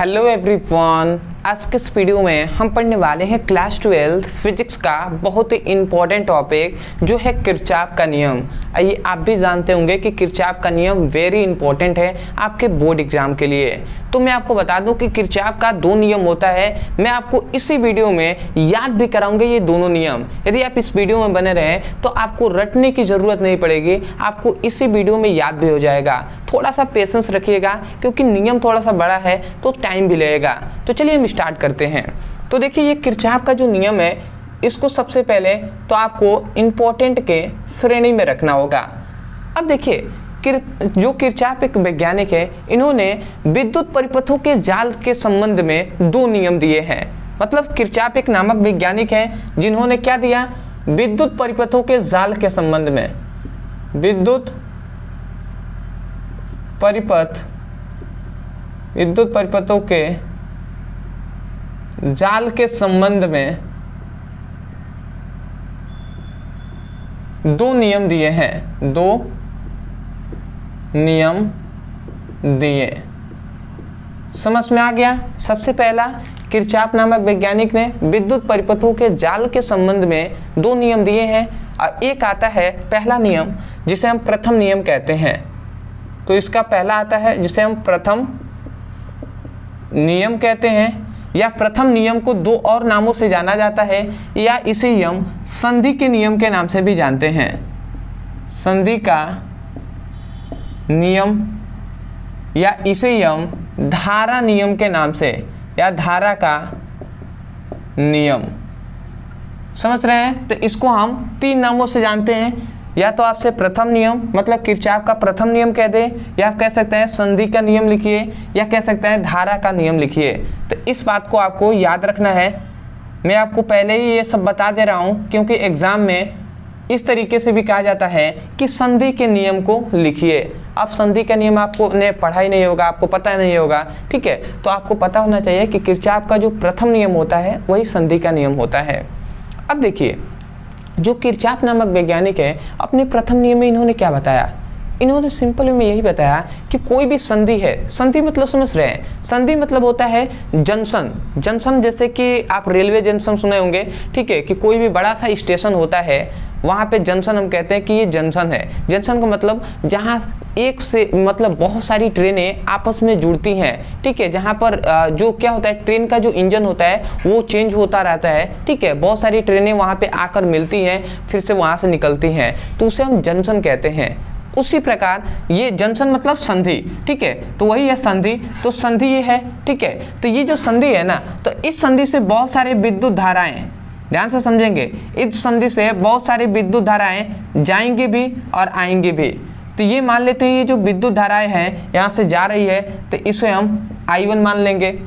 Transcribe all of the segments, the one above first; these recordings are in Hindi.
हेलो एवरीवन, आज के इस वीडियो में हम पढ़ने वाले हैं क्लास 12 फिजिक्स का बहुत ही इम्पॉर्टेंट टॉपिक जो है किरचॉफ का नियम। आइए, आप भी जानते होंगे कि किरचॉफ का नियम वेरी इंपॉर्टेंट है आपके बोर्ड एग्जाम के लिए। तो मैं आपको बता दूं कि किरचॉफ का दो नियम होता है। मैं आपको इसी वीडियो में याद भी कराऊंगा ये दोनों नियम। यदि आप इस वीडियो में बने रहें तो आपको रटने की ज़रूरत नहीं पड़ेगी, आपको इसी वीडियो में याद भी हो जाएगा। थोड़ा सा पेशेंस रखिएगा क्योंकि नियम थोड़ा सा बड़ा है तो टाइम भी लगेगा। तो चलिए हम स्टार्ट करते हैं। तो देखिए, ये किरचॉफ का जो नियम है इसको सबसे पहले तो आपको इम्पोर्टेंट के श्रेणी में रखना होगा। अब देखिए, जो किरचॉफ एक वैज्ञानिक है, इन्होंने विद्युत परिपथों के जाल के संबंध में दो नियम दिए हैं। मतलब किरचॉफ एक नामक वैज्ञानिक है जिन्होंने क्या दिया, विद्युत परिपथों के जाल के संबंध में, विद्युत परिपथों के जाल के संबंध में दो नियम दिए हैं, दो नियम दिए। समझ में आ गया। सबसे पहला, किरचॉफ नामक वैज्ञानिक ने विद्युत परिपथों के जाल के संबंध में दो नियम दिए हैं और एक आता है पहला नियम जिसे हम प्रथम नियम कहते हैं। तो इसका पहला आता है जिसे हम प्रथम नियम कहते हैं, या प्रथम नियम को दो और नामों से जाना जाता है, या इसे हम संधि के नियम के नाम से भी जानते हैं। संधि का नियम, या इसे हम धारा नियम के नाम से, या धारा का नियम। समझ रहे हैं। तो इसको हम तीन नामों से जानते हैं, या तो आपसे प्रथम नियम मतलब किरचॉफ का प्रथम नियम कह दें, या आप कह सकते हैं संधि का नियम लिखिए, या कह सकते हैं धारा का नियम लिखिए। तो इस बात को आपको याद रखना है। मैं आपको पहले ही ये सब बता दे रहा हूँ क्योंकि एग्जाम में इस तरीके से भी कहा जाता है कि संधि के नियम को लिखिए। अब संधि का नियम आपको ने पढ़ा ही नहीं होगा, आपको पता नहीं होगा, ठीक है। तो आपको पता होना चाहिए कि किरचॉफ का जो प्रथम नियम होता है वही संधि का नियम होता है। अब देखिए, जो किरचॉफ नामक वैज्ञानिक है, अपने प्रथम नियम में इन्होंने क्या बताया, इन्होंने सिंपल में यही बताया कि कोई भी संधि है, संधि मतलब समझ रहे हैं, संधि मतलब होता है जंक्शन। जंक्शन जैसे कि आप रेलवे जंक्शन सुने होंगे, ठीक है, कि कोई भी बड़ा सा स्टेशन होता है वहाँ पे जंक्शन हम कहते हैं कि ये जंक्शन है। जंक्शन का मतलब जहाँ एक से मतलब बहुत सारी ट्रेनें आपस में जुड़ती हैं, ठीक है, जहाँ पर जो क्या होता है, ट्रेन का जो इंजन होता है वो चेंज होता रहता है, ठीक है। बहुत सारी ट्रेनें वहाँ पे आकर मिलती हैं, फिर से वहाँ से निकलती हैं, तो उसे हम जंक्शन कहते हैं। उसी प्रकार ये जंक्शन मतलब संधि, ठीक है, तो वही है संधि। तो संधि ये है, ठीक है। तो ये जो संधि है ना, तो इस संधि से बहुत सारे विद्युत धाराएं, ध्यान से समझेंगे, इस संधि से बहुत सारी विद्युत धाराएं जाएंगी भी और आएंगी भी। तो ये मान लेते हैं, ये जो विद्युत धाराएं हैं यहाँ से जा रही है तो इसे हम I1 मान लेंगे।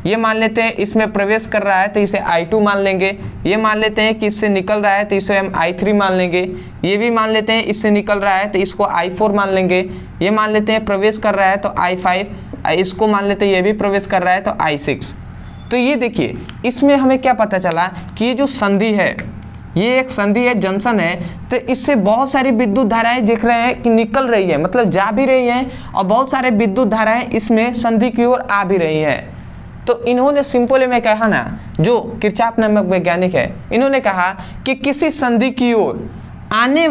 ये मान लेते हैं इसमें प्रवेश कर रहा है तो इसे I2 मान लेंगे। ये मान लेते हैं कि इससे निकल रहा है तो इसे हम I3 मान लेंगे। ये भी मान लेते हैं इससे निकल रहा है तो इसको I4 मान लेंगे। ये मान लेते हैं प्रवेश कर रहा है तो I5, इसको मान लेते हैं ये भी प्रवेश कर रहा है तो I6। तो ये देखिए, इसमें हमें क्या पता चला कि ये जो संधि है, ये एक संधि है, जंक्शन है, तो इससे बहुत सारी विद्युत धाराएं दिख रहे हैं कि निकल रही है, मतलब जा भी रही हैं, और बहुत सारे विद्युत धाराएं इसमें संधि की ओर आ भी रही हैं। तो इन्होंने सिंपल में कहा ना, जो किरचॉफ नामक वैज्ञानिक है, इन्होंने कहा कि किसी संधि की ओर आने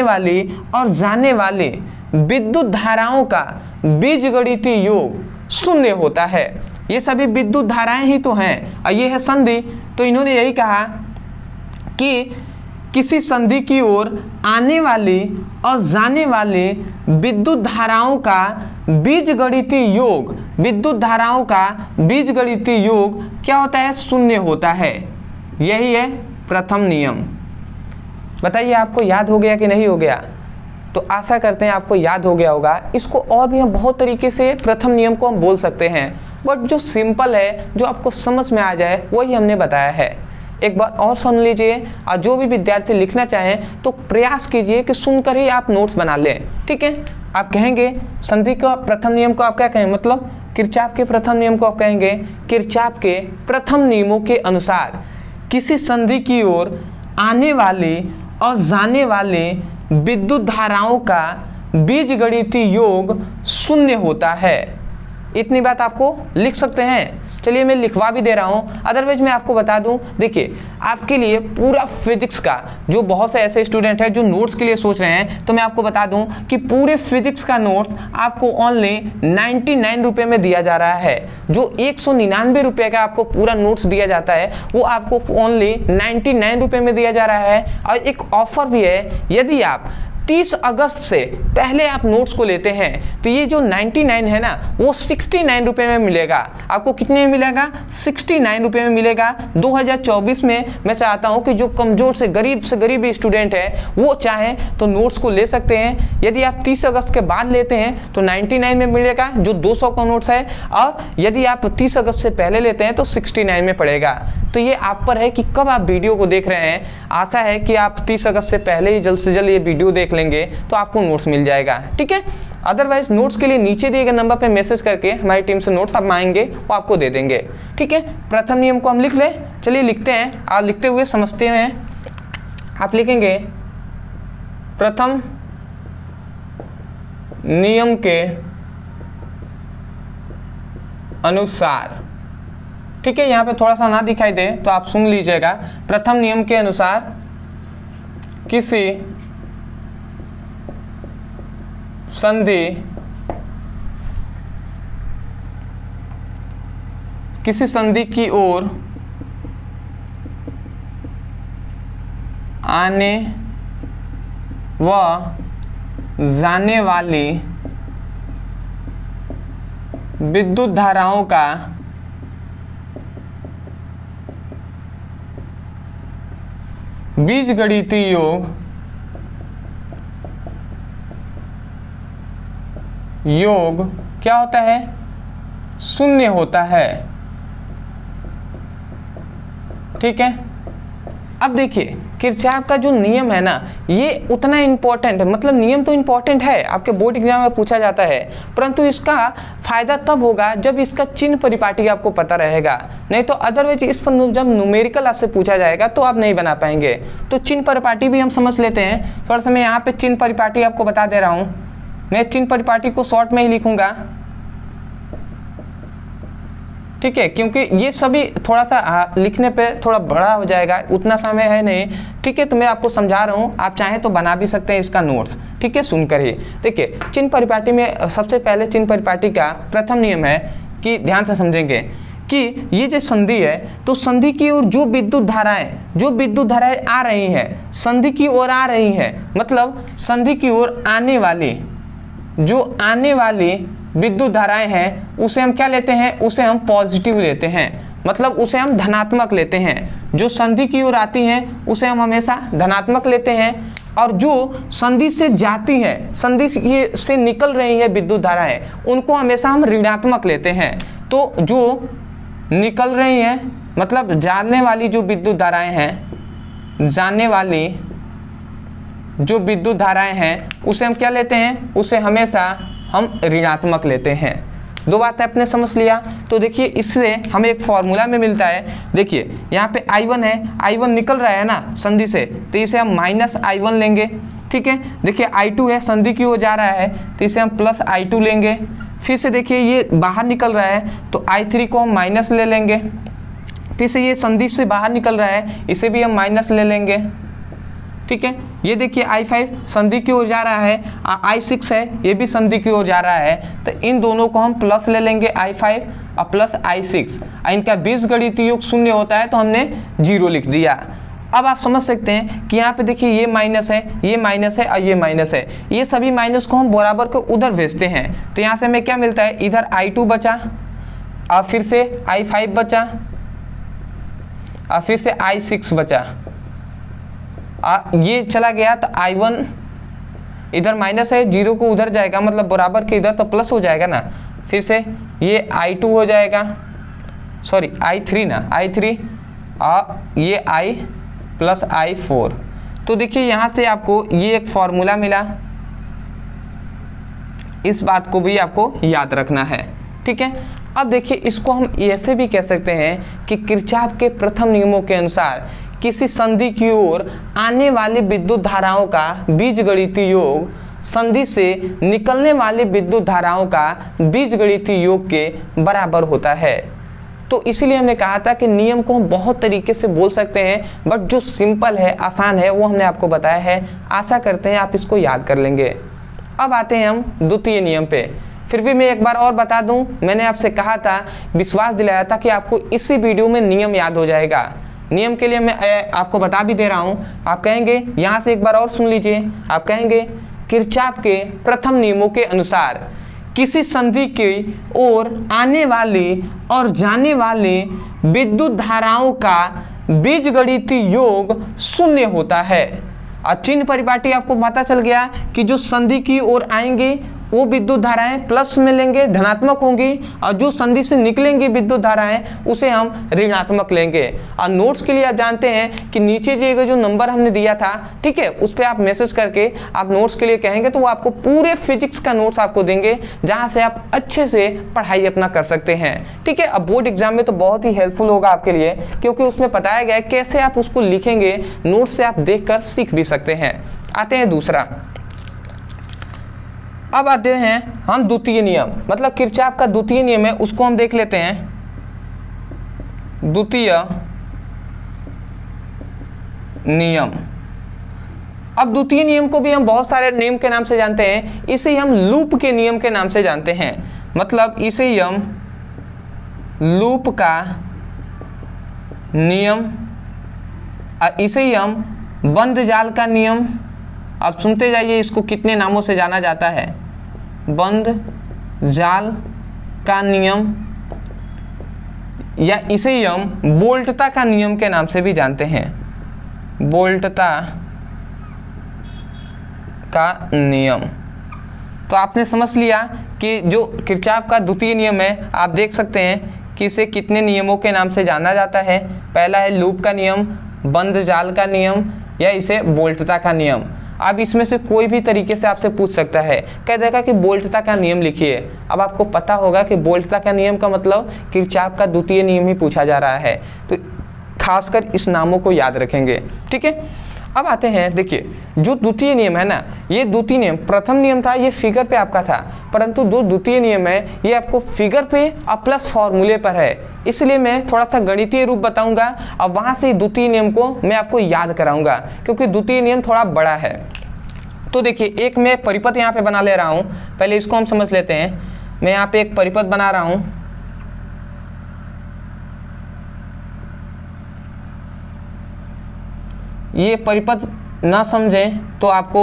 वाली और जाने वाली विद्युत धाराओं का बीजगणितीय योग शून्य होता है। ये सभी विद्युत धाराएं ही तो हैं और ये है संधि। तो इन्होंने यही कहा कि किसी संधि की ओर आने वाली और जाने वाली विद्युत धाराओं का बीजगणितीय योग, विद्युत धाराओं का बीजगणितीय योग क्या होता है, शून्य होता है। यही है प्रथम नियम। बताइए आपको याद हो गया कि नहीं हो गया। तो आशा करते हैं आपको याद हो गया होगा। इसको और भी हम बहुत तरीके से प्रथम नियम को हम बोल सकते हैं, बट जो सिंपल है, जो आपको समझ में आ जाए, वही हमने बताया है। एक बार और सुन लीजिए, और जो भी विद्यार्थी लिखना चाहें तो प्रयास कीजिए कि सुनकर ही आप नोट्स बना लें, ठीक है। आप कहेंगे संधि का प्रथम नियम को आप क्या कहें, मतलब किरचॉफ के प्रथम नियम को आप कहेंगे किरचॉफ के प्रथम नियमों के अनुसार किसी संधि की ओर आने वाली और जाने वाली विद्युत धाराओं का बीजगणितीय योग शून्य होता है। इतनी बात आपको लिख सकते हैं। चलिए मैं लिखवा भी दे रहा हूँ। अदरवाइज मैं आपको बता दूँ, देखिए आपके लिए पूरा फिजिक्स का, जो बहुत से ऐसे स्टूडेंट हैं जो नोट्स के लिए सोच रहे हैं, तो मैं आपको बता दूँ कि पूरे फिजिक्स का नोट्स आपको ओनली 99 रुपये में दिया जा रहा है। जो 199 रुपये का आपको पूरा नोट्स दिया जाता है वो आपको ओनली 99 रुपये में दिया जा रहा है। और एक ऑफर भी है, यदि आप 30 अगस्त से पहले आप नोट्स को लेते हैं तो ये जो 99 है ना वो 69 रुपये में मिलेगा। आपको कितने में मिलेगा? 69 रुपये में मिलेगा। 2024 में मैं चाहता हूँ कि जो कमज़ोर से गरीब स्टूडेंट है वो चाहे तो नोट्स को ले सकते हैं। यदि आप 30 अगस्त के बाद लेते हैं तो 99 में मिलेगा जो 200 का नोट्स है, और यदि आप 30 अगस्त से पहले लेते हैं तो 69 में पड़ेगा। तो ये आप पर है कि कब आप वीडियो को देख रहे हैं। आशा है कि आप 30 अगस्त से पहले ही जल्द से जल्द ये वीडियो देख लेंगे तो आपको नोट्स मिल जाएगा, ठीक है। अदरवाइज नोट्स के लिए नीचे दिए गए नंबर पे मैसेज करके हमारी टीम से नोट्स आप मांगेंगे वो आपको दे देंगे, ठीक है। प्रथम नियम को हम लिख लें, चलिए लिखते हैं और लिखते हुए समझते हैं। आप लिखेंगे प्रथम नियम के अनुसार, ठीक है। यहाँ पे थोड़ा सा ना दिखाई दे तो आप सुन लीजिएगा। प्रथम नियम के अनुसार किसी संधि की ओर आने व जाने वाली विद्युत धाराओं का बीजगणितीय योग क्या होता है? शून्य होता है, ठीक है। अब देखिए किरचॉफ का जो नियम है ना ये उतना इंपॉर्टेंट है, मतलब नियम तो इंपॉर्टेंट है, आपके बोर्ड एग्जाम में पूछा जाता है, परंतु इसका फायदा तब होगा जब इसका चिन्ह परिपाटी आपको पता रहेगा। नहीं तो अदरवाइज इस पर जब न्यूमेरिकल आपसे पूछा जाएगा तो आप नहीं बना पाएंगे। तो चिन्ह परिपाटी भी हम समझ लेते हैं। थोड़ा सा मैं यहाँ पे चिन्ह परिपाटी आपको बता दे रहा हूँ। मैं चिन्ह परिपाटी को शॉर्ट में ही लिखूंगा, ठीक है, क्योंकि ये सभी थोड़ा सा लिखने पे थोड़ा बड़ा हो जाएगा, उतना समय है नहीं, ठीक है। तो मैं आपको समझा रहा हूँ, आप चाहें तो बना भी सकते हैं इसका नोट्स, ठीक है, सुनकर ही। देखिए चिन्ह परिपाटी में सबसे पहले चिन्ह परिपाटी का प्रथम नियम है कि ध्यान से समझेंगे कि ये जो संधि है तो संधि की ओर जो विद्युत धाराएं आ रही हैं, संधि की ओर आ रही हैं, मतलब संधि की ओर आने वाली विद्युत धाराएं हैं उसे हम क्या लेते हैं? उसे हम पॉजिटिव लेते हैं, मतलब उसे हम धनात्मक लेते हैं। जो संधि की ओर आती हैं उसे हम हमेशा धनात्मक लेते हैं, और जो संधि से जाती हैं, संधि से निकल रही है विद्युत धाराएं, उनको हमेशा हम ऋणात्मक लेते हैं। तो जो निकल रही हैं मतलब जाने वाली जो विद्युत धाराएं हैं, जाने वाली जो विद्युत धाराएं हैं उसे हम क्या लेते हैं? उसे हमेशा हम ऋणात्मक लेते हैं। दो बातें आपने समझ लिया। तो देखिए इससे हमें एक फॉर्मूला में मिलता है। देखिए यहाँ पे I1 है, I1 निकल रहा है ना संधि से, तो इसे हम -I1 लेंगे, ठीक है। देखिए I2 है, संधि की ओर जा रहा है, तो इसे हम +I2 लेंगे। फिर से देखिए ये बाहर निकल रहा है तो I3 को हम माइनस ले लेंगे। फिर से ये संधि से बाहर निकल रहा है, इसे भी हम माइनस ले लेंगे, ठीक है। ये देखिए I5 संधि की ओर जा रहा है, I6 है, ये भी संधि की ओर जा रहा है, तो इन दोनों को हम प्लस ले लेंगे I5 और प्लस I6। इनका बीजगणितीय योग शून्य होता है तो हमने 0 लिख दिया। अब आप समझ सकते हैं कि यहाँ पे देखिए ये माइनस है, ये माइनस है और ये माइनस है, ये सभी माइनस को हम बराबर को उधर भेजते हैं। तो यहाँ से हमें क्या मिलता है? इधर I2 बचा और फिर से I5 बचा और फिर से I6 बचा, ये चला गया तो I1 इधर माइनस है, 0 को उधर जाएगा, मतलब बराबर के इधर तो प्लस हो जाएगा ना। फिर से ये I2 हो जाएगा, सॉरी I3 ना, I3 और ये I प्लस I4। तो देखिए यहाँ से आपको ये एक फॉर्मूला मिला, इस बात को भी आपको याद रखना है, ठीक है। अब देखिए इसको हम ऐसे भी कह सकते हैं कि किरचॉफ के प्रथम नियमों के अनुसार किसी संधि की ओर आने वाली विद्युत धाराओं का बीजगणितीय योग संधि से निकलने वाली विद्युत धाराओं का बीजगणितीय योग के बराबर होता है। तो इसीलिए हमने कहा था कि नियम को हम बहुत तरीके से बोल सकते हैं, बट जो सिंपल है, आसान है, वो हमने आपको बताया है। आशा करते हैं आप इसको याद कर लेंगे। अब आते हैं हम द्वितीय नियम पे। फिर भी मैं एक बार और बता दूं, मैंने आपसे कहा था, विश्वास दिलाया था कि आपको इसी वीडियो में नियम याद हो जाएगा। नियम के लिए मैं आपको बता भी दे रहा हूं। आप कहेंगे, यहाँ से एक बार और सुन लीजिए, आप कहेंगे किरचॉफ के प्रथम नियमों के अनुसार किसी संधि की ओर आने वाली और जाने वाली विद्युत धाराओं का बीजगणितीय योग शून्य होता है। और चिन्ह परिपाटी आपको पता चल गया कि जो संधि की ओर आएंगे वो विद्युत धाराएं प्लस में लेंगे, धनात्मक होंगी, और जो संधि से निकलेंगी विद्युत धाराएं उसे हम ऋणात्मक लेंगे। और नोट्स के लिए आप जानते हैं कि नीचे दिए जो नंबर हमने दिया था, ठीक है, उस पर आप मैसेज करके आप नोट्स के लिए कहेंगे तो वो आपको पूरे फिजिक्स का नोट्स आपको देंगे, जहां से आप अच्छे से पढ़ाई अपना कर सकते हैं। ठीक है, अब बोर्ड एग्जाम में तो बहुत ही हेल्पफुल होगा आपके लिए, क्योंकि उसमें बताया गया है कैसे आप उसको लिखेंगे, नोट्स से आप देख कर सीख भी सकते हैं। आते हैं दूसरा। अब आते हैं हम द्वितीय नियम, मतलब किरचॉफ का द्वितीय नियम है, उसको हम देख लेते हैं। द्वितीय नियम। अब द्वितीय नियम को भी हम बहुत सारे नियम के नाम से जानते हैं। इसे हम लूप के नियम के नाम से जानते हैं, मतलब इसे हम लूप का नियम, इसे हम बंद जाल का नियम। आप सुनते जाइए इसको कितने नामों से जाना जाता है। बंद जाल का नियम, या इसे हम बोल्टता का नियम के नाम से भी जानते हैं। बोल्टता का नियम। तो आपने समझ लिया कि जो किरचॉफ का द्वितीय नियम है, आप देख सकते हैं कि इसे कितने नियमों के नाम से जाना जाता है। पहला है लूप का नियम, बंद जाल का नियम, या इसे बोल्टता का नियम। अब इसमें से कोई भी तरीके से आपसे पूछ सकता है, कह देगा कि बोल्टता का नियम लिखिए। अब आपको पता होगा कि बोल्टता का नियम का मतलब किरचॉफ का द्वितीय नियम ही पूछा जा रहा है, तो खासकर इस नामों को याद रखेंगे। ठीक है, अब आते हैं, देखिए जो द्वितीय नियम है ना, ये द्वितीय नियम, प्रथम नियम था ये फिगर पे आपका था, परंतु जो द्वितीय नियम है ये आपको फिगर पे और प्लस फॉर्मूले पर है। इसलिए मैं थोड़ा सा गणितीय रूप बताऊंगा और वहां से द्वितीय नियम को मैं आपको याद कराऊंगा, क्योंकि द्वितीय नियम थोड़ा बड़ा है। तो देखिए, एक मैं परिपथ यहाँ पे बना ले रहा हूँ, पहले इसको हम समझ लेते हैं। मैं यहाँ पे एक परिपथ बना रहा हूँ। ये परिपथ ना समझें तो आपको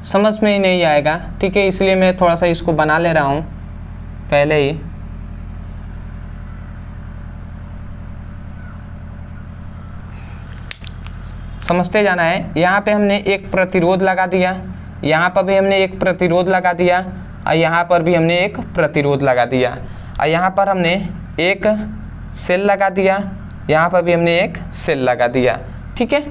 समझ में ही नहीं आएगा, ठीक है, इसलिए मैं थोड़ा सा इसको बना ले रहा हूँ पहले ही। समझते जाना है। यहाँ पे हमने एक प्रतिरोध लगा दिया, यहाँ पर भी हमने एक प्रतिरोध लगा दिया, और यहाँ पर भी हमने एक प्रतिरोध लगा दिया, और यहाँ पर हमने एक सेल लगा दिया, यहाँ पर भी हमने एक सेल लगा दिया। ठीक है,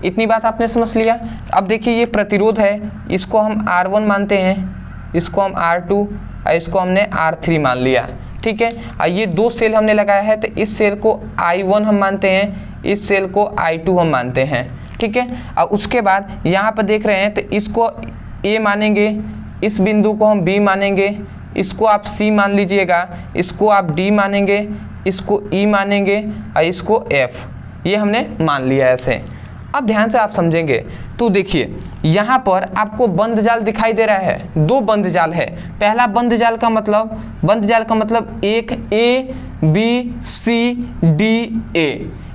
इतनी बात आपने समझ लिया। अब देखिए ये प्रतिरोध है, इसको हम R1 मानते हैं, इसको हम R2 और इसको हमने R3 मान लिया। ठीक है, और ये दो सेल हमने लगाया है, तो इस सेल को I1 हम मानते हैं, इस सेल को I2 हम मानते हैं। ठीक है, और उसके बाद यहाँ पर देख रहे हैं तो इसको A मानेंगे, इस बिंदु को हम B मानेंगे, इसको आप C मान लीजिएगा, इसको आप D मानेंगे, इसको E मानेंगे और इसको F, ये हमने मान लिया ऐसे। अब ध्यान से आप समझेंगे तो देखिए यहाँ पर आपको बंद जाल दिखाई दे रहा है, दो बंद जाल है। पहला बंद जाल का मतलब एक A B C D A,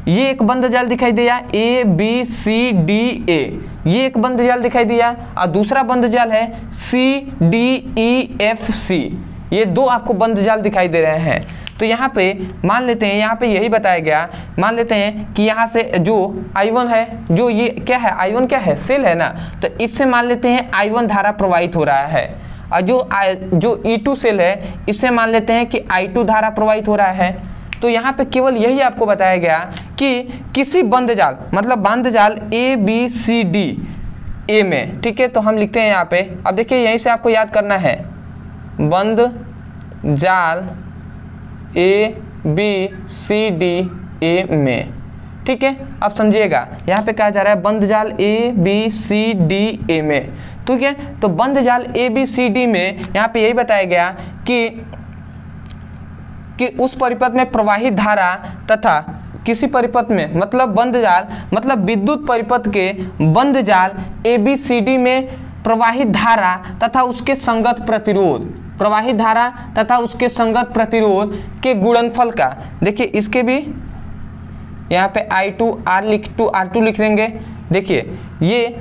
ये एक बंद जाल दिखाई दिया, A B C D A, ये एक बंद जाल दिखाई दिया, और दूसरा बंद जाल है C D E F C, ये दो आपको बंद जाल दिखाई दे रहे हैं। तो यहाँ पे मान लेते हैं, यहाँ पे यही बताया गया, मान लेते हैं कि यहाँ से जो I1 है, जो ये क्या है, I1 क्या है, सेल है ना, तो इससे मान लेते हैं I1 धारा प्रवाहित हो रहा है, और जो E2 सेल है इससे मान लेते हैं कि I2 धारा प्रवाहित हो रहा है। तो यहाँ पे केवल यही आपको बताया गया कि किसी बंद जाल, मतलब बंद जाल A B C D A में, ठीक है, तो हम लिखते हैं यहाँ पे। अब देखिए यहीं से आपको याद करना है, बंद जाल A B C D A में, ठीक है, अब समझिएगा यहाँ पे कहा जा रहा है बंद जाल A B C D A में, ठीक है। तो बंद जाल ए बी सी डी में यहाँ पे यही बताया गया कि उस परिपथ में प्रवाहित धारा तथा किसी परिपथ में, मतलब बंद जाल मतलब विद्युत परिपथ के बंद जाल ए बी सी डी में प्रवाहित धारा तथा उसके संगत प्रतिरोध, प्रवाहित धारा तथा उसके संगत प्रतिरोध के गुणनफल का, देखिए इसके भी यहाँ पे R2 लिख देंगे। देखिए ये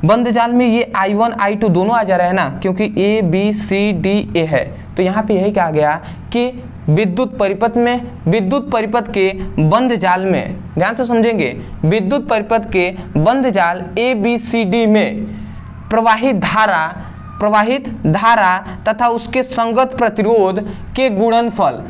बंद जाल में ये I1 I2 दोनों आ जा रहा है ना, क्योंकि A B C D A है। तो यहाँ पे यही कहा गया कि विद्युत परिपथ में, विद्युत परिपथ के बंद जाल में, ध्यान से समझेंगे, विद्युत परिपथ के बंद जाल A B C D में प्रवाहित धारा तथा उसके संगत प्रतिरोध के गुणनफल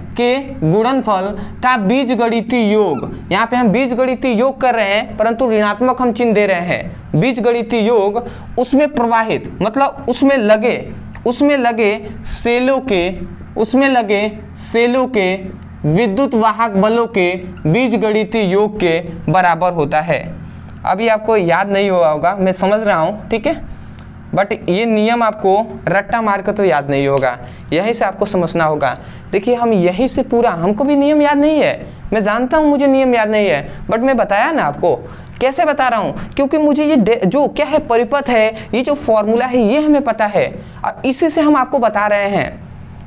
था बीजगणितीय योग। यहाँ पे हम बीजगणितीय योग कर रहे हैं, परंतु ऋणात्मक हम चिन्ह दे रहे हैं। बीजगणितीय योग उसमें प्रवाहित मतलब उसमें लगे सेलों के विद्युत वाहक बलों के बीजगणितीय योग के बराबर होता है। अभी आपको याद नहीं हुआ होगा, मैं समझ रहा हूँ, ठीक है, बट ये नियम आपको रट्टा मार कर तो याद नहीं होगा, यहीं से आपको समझना होगा। देखिए हम यहीं से पूरा, हमको भी नियम याद नहीं है, मैं जानता हूँ मुझे नियम याद नहीं है, बट मैं बताया ना आपको, कैसे बता रहा हूँ, क्योंकि मुझे ये जो क्या है परिपथ है, ये जो फॉर्मूला है ये हमें पता है और इसी से हम आपको बता रहे हैं।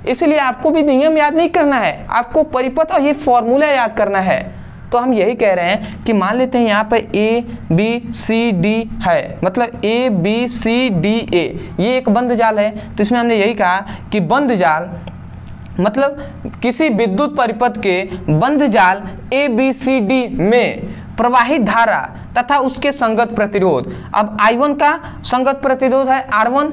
इसलिए आपको भी नियम याद नहीं करना है, आपको परिपथ और ये फॉर्मूला याद करना है। तो हम यही कह रहे हैं कि मान लेते हैं यहाँ पे A B C D है, मतलब A B C D A ये एक बंद जाल है। तो इसमें हमने यही कहा कि बंद जाल मतलब किसी विद्युत परिपथ के बंद जाल A B C D में प्रवाहित धारा तथा उसके संगत प्रतिरोध। अब I1 का संगत प्रतिरोध है R1,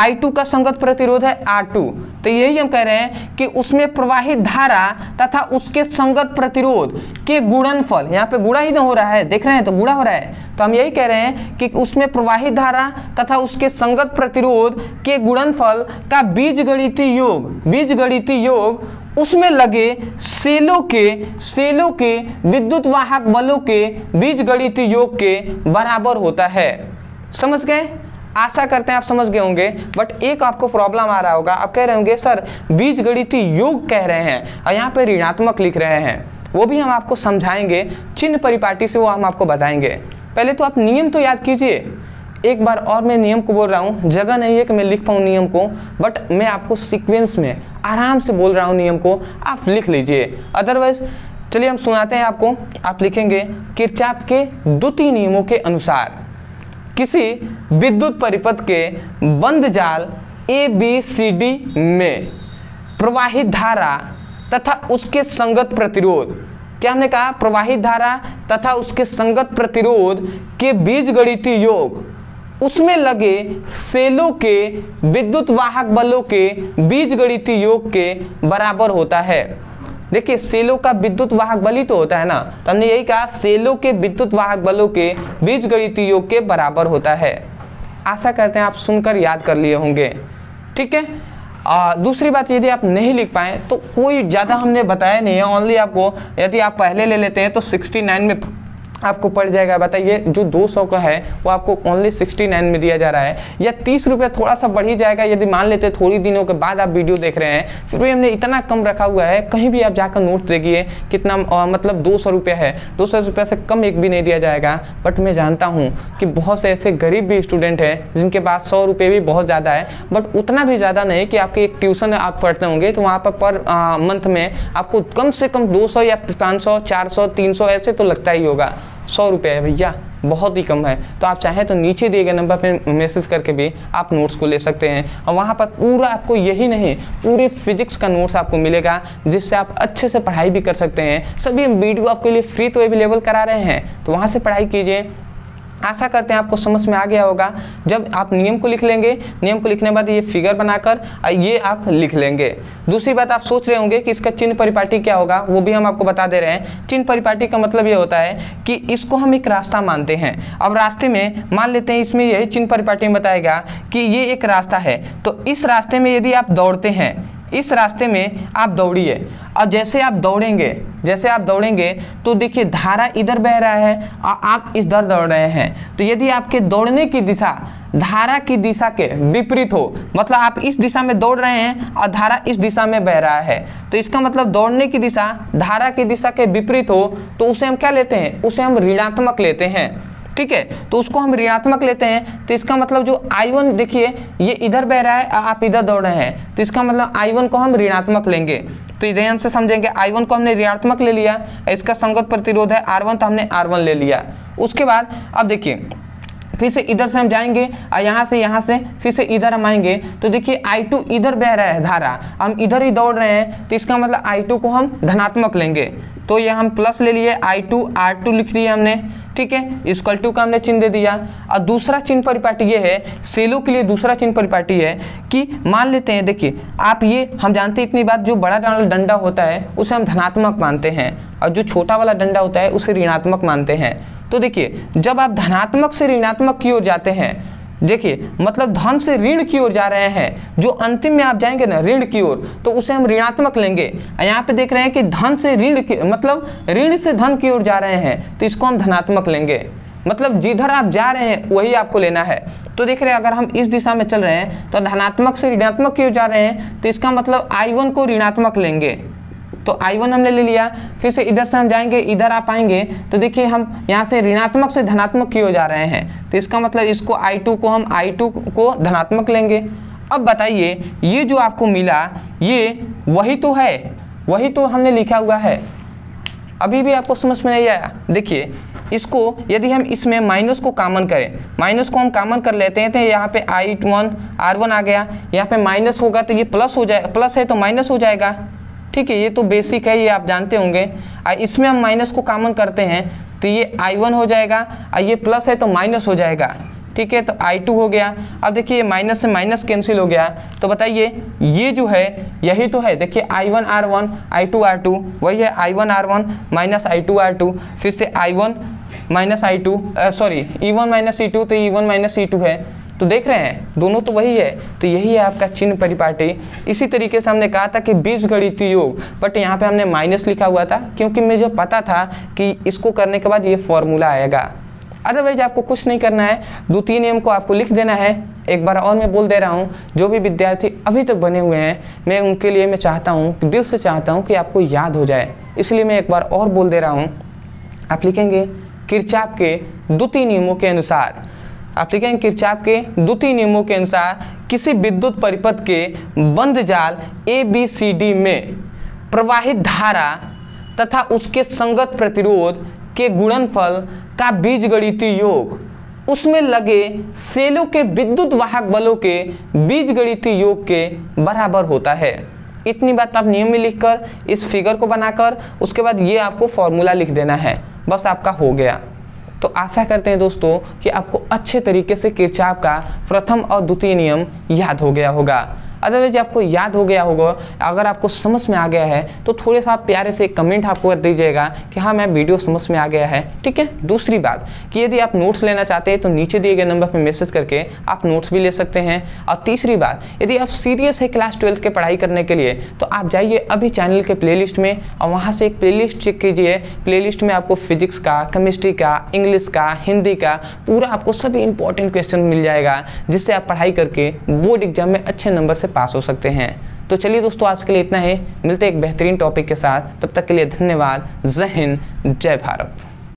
I2 का संगत प्रतिरोध है R2। तो यही हम कह रहे हैं कि उसमें प्रवाहित धारा तथा उसके संगत प्रतिरोध के गुणनफल, यहाँ पे गुणा ही ना हो रहा है, देख रहे हैं तो गुणा हो रहा है। तो हम यही कह रहे हैं कि उसमें प्रवाहित धारा तथा उसके संगत प्रतिरोध के गुणनफल का बीजगणितीय योग उसमें लगे सेलों के विद्युत वाहक बलों के बीजगणितीय योग के बराबर होता है। समझ गए? आशा करते हैं आप समझ गए होंगे। बट एक आपको प्रॉब्लम आ रहा होगा, आप कह रहे होंगे सर बीजगणितीय योग कह रहे हैं और यहाँ पे ऋणात्मक लिख रहे हैं, वो भी हम आपको समझाएंगे, चिन्ह परिपाटी से वो हम आपको बताएंगे। पहले तो आप नियम तो याद कीजिए। एक बार और मैं नियम को बोल रहा हूँ, जगह नहीं है कि मैं लिख पाऊँ नियम को, बट मैं आपको सीक्वेंस में आराम से बोल रहा हूँ नियम को, आप लिख लीजिए। अदरवाइज चलिए हम सुनाते हैं आपको। आप लिखेंगे किरचॉफ के द्वितीय नियमों के अनुसार किसी विद्युत परिपथ के बंद जाल ABCD में प्रवाहित धारा तथा उसके संगत प्रतिरोध, क्या हमने कहा, प्रवाहित धारा तथा उसके संगत प्रतिरोध के बीजगणितीय योग उसमें लगे सेलों के विद्युत वाहक बलों के बीजगणितीय योग के बराबर होता है। देखिए सेलों का विद्युत वाहक बल ही तो होता है ना, तो हमने यही कहा सेलों के विद्युत वाहक बलों के बीजगणितीय योग के बराबर होता है। आशा करते हैं आप सुनकर याद कर लिए होंगे, ठीक है। दूसरी बात, यदि आप नहीं लिख पाए तो कोई ज़्यादा हमने बताया नहीं है, ओनली आपको यदि आप पहले ले लेते हैं तो 69 में आपको पड़ जाएगा। बताइए जो 200 का है वो आपको ओनली 69 में दिया जा रहा है, या 30 रुपये थोड़ा सा बढ़ ही जाएगा यदि मान लेते हैं थोड़ी दिनों के बाद आप वीडियो देख रहे हैं, फिर भी हमने इतना कम रखा हुआ है। कहीं भी आप जाकर नोट देखिए कितना मतलब 200 रुपये है, 200 रुपये से कम एक भी नहीं दिया जाएगा। बट मैं जानता हूँ कि बहुत से ऐसे गरीब भी स्टूडेंट हैं जिनके पास 100 रुपये भी बहुत ज़्यादा है, बट उतना भी ज़्यादा नहीं कि आपके एक ट्यूशन आप पढ़ते होंगे तो वहाँ पर मंथ में आपको कम से कम 200 या 500 400 300 ऐसे तो लगता ही होगा। 100 रुपये है भैया, बहुत ही कम है। तो आप चाहें तो नीचे दिए गए नंबर पर मैसेज करके भी आप नोट्स को ले सकते हैं, और वहाँ पर पूरा आपको यही नहीं पूरे फिजिक्स का नोट्स आपको मिलेगा, जिससे आप अच्छे से पढ़ाई भी कर सकते हैं। सभी वीडियो आपके लिए फ्री तो अवेलेबल करा रहे हैं, तो वहाँ से पढ़ाई कीजिए। आशा करते हैं आपको समझ में आ गया होगा। जब आप नियम को लिख लेंगे, नियम को लिखने के बाद ये फिगर बनाकर ये आप लिख लेंगे। दूसरी बात, आप सोच रहे होंगे कि इसका चिन्ह परिपाटी क्या होगा, वो भी हम आपको बता दे रहे हैं। चिन्ह परिपाटी का मतलब ये होता है कि इसको हम एक रास्ता मानते हैं। अब रास्ते में मान लेते हैं, इसमें यही चिन्ह परिपाटी में बताएगा कि ये एक रास्ता है, तो इस रास्ते में यदि आप दौड़ते हैं, इस रास्ते में आप दौड़िए और जैसे आप दौड़ेंगे तो देखिए धारा इधर बह रहा है और आप इधर दौड़ रहे हैं। तो यदि आपके दौड़ने की दिशा धारा की दिशा के विपरीत हो, मतलब आप इस दिशा में दौड़ रहे हैं और धारा इस दिशा में बह रहा है, तो इसका मतलब दौड़ने की दिशा धारा की दिशा के विपरीत हो तो उसे हम क्या लेते हैं, उसे हम ऋणात्मक लेते हैं। ठीक है, तो उसको हम ऋणात्मक लेते हैं। तो इसका मतलब जो I1 देखिए ये इधर बह रहा है, आप इधर दौड़ रहे हैं, तो इसका मतलब I1 को हम ऋणात्मक लेंगे। तो ध्यान से समझेंगे, I1 को हमने ऋणात्मक ले लिया, इसका संगत प्रतिरोध है R1, तो हमने R1 ले लिया। उसके बाद अब देखिए फिर से इधर से हम जाएंगे और यहाँ से फिर से इधर हम आएंगे, तो देखिए I2 इधर बह रहा है धारा, हम इधर ही दौड़ रहे हैं, तो इसका मतलब I2 को हम धनात्मक लेंगे। तो ये हम प्लस ले लिए, I2 R2 लिख दिया हमने। ठीक है, इक्वल टू का हमने चिन्ह दे दिया। और दूसरा चिन्ह परिपाटी ये है, सेलों के लिए दूसरा चिन्ह परिपाटी है कि मान लेते हैं, देखिए आप ये हम जानते हैं इतनी बात, जो बड़ा डंडा होता है उसे हम धनात्मक मानते हैं और जो छोटा वाला डंडा होता है उसे ऋणात्मक मानते हैं। तो देखिए जब आप धनात्मक से ऋणात्मक की ओर जाते हैं, देखिए मतलब धन से ऋण की ओर जा रहे हैं, जो अंतिम में आप जाएंगे ना ऋण की ओर, तो उसे हम ऋणात्मक लेंगे। यहाँ पे देख रहे हैं कि धन से ऋण की मतलब ऋण से धन की ओर जा रहे हैं, तो इसको हम धनात्मक लेंगे। मतलब जिधर आप जा रहे हैं वही आपको लेना है। तो देख रहे हैं अगर हम इस दिशा में चल रहे हैं तो धनात्मक से ऋणात्मक की ओर जा रहे हैं, तो इसका मतलब I1 को ऋणात्मक लेंगे। तो I1 हमने ले लिया, फिर से इधर से हम जाएंगे, इधर आप आएंगे, तो देखिए हम यहाँ से ऋणात्मक से धनात्मक की ओर जा रहे हैं, तो इसका मतलब इसको I2 को हम I2 को धनात्मक लेंगे। अब बताइए ये जो आपको मिला ये वही तो है, वही तो हमने लिखा हुआ है। अभी भी आपको समझ में नहीं आया? देखिए इसको यदि हम इसमें माइनस को कॉमन करें, माइनस को हम कॉमन कर लेते हैं, तो यहाँ पे I1 R1 आ गया, यहाँ पे माइनस होगा तो ये प्लस हो जाए, प्लस है तो माइनस हो जाएगा। ठीक है, ये तो बेसिक है, ये आप जानते होंगे। इसमें हम माइनस को कॉमन करते हैं तो ये I1 हो जाएगा और ये प्लस है तो माइनस हो जाएगा। ठीक है, तो I2 हो गया। अब देखिए माइनस से माइनस कैंसिल हो गया, तो बताइए ये जो है यही तो है। देखिए I1 R1 I2 R2 वही है, I1 R1 minus I2 R2, फिर से I1 minus I2 sorry E1 minus E2, तो E1 माइनस E2 है। तो देख रहे हैं दोनों तो वही है, तो यही है आपका चिन्ह परिपाटी। इसी तरीके से हमने कहा था कि बीजगणितीय योग, बट यहाँ पे हमने माइनस लिखा हुआ था क्योंकि मुझे पता था कि इसको करने के बाद ये फॉर्मूला आएगा। अदरवाइज आपको कुछ नहीं करना है, द्वितीय नियम को आपको लिख देना है। एक बार और मैं बोल दे रहा हूँ, जो भी विद्यार्थी अभी तक बने हुए हैं मैं उनके लिए मैं चाहता हूँ, दिल से चाहता हूँ कि आपको याद हो जाए, इसलिए मैं एक बार और बोल दे रहा हूँ। आप लिखेंगे किरचॉफ के द्वितीय नियमों के अनुसार, आप लिखेंगे किरचॉफ के द्वितीय नियमों के अनुसार किसी विद्युत परिपथ के बंद जाल ABCD में प्रवाहित धारा तथा उसके संगत प्रतिरोध के गुणनफल का बीजगणितीय योग उसमें लगे सेलों के विद्युत वाहक बलों के बीजगणितीय योग के बराबर होता है। इतनी बात आप नियम में लिखकर इस फिगर को बनाकर उसके बाद ये आपको फॉर्मूला लिख देना है, बस आपका हो गया। तो आशा करते हैं दोस्तों कि आपको अच्छे तरीके से किरचॉफ का प्रथम और द्वितीय नियम याद हो गया होगा। अदरवाइज आपको याद हो गया होगा, अगर आपको समझ में आ गया है तो थोड़े सा प्यारे से कमेंट आपको कर दीजिएगा कि हाँ मैं वीडियो समझ में आ गया है। ठीक है, दूसरी बात कि यदि आप नोट्स लेना चाहते हैं तो नीचे दिए गए नंबर पर मैसेज करके आप नोट्स भी ले सकते हैं। और तीसरी बात, यदि आप सीरियस है क्लास 12 के पढ़ाई करने के लिए तो आप जाइए अभी चैनल के प्लेलिस्ट में और वहाँ से एक प्लेलिस्ट चेक कीजिए। प्लेलिस्ट में आपको फिजिक्स का, केमिस्ट्री का, इंग्लिश का, हिंदी का पूरा आपको सभी इंपॉर्टेंट क्वेश्चन मिल जाएगा, जिससे आप पढ़ाई करके बोर्ड एग्जाम में अच्छे नंबर से पास हो सकते हैं। तो चलिए दोस्तों आज के लिए इतना ही, मिलते हैं एक बेहतरीन टॉपिक के साथ, तब तक के लिए धन्यवाद। जय हिंद, जय भारत।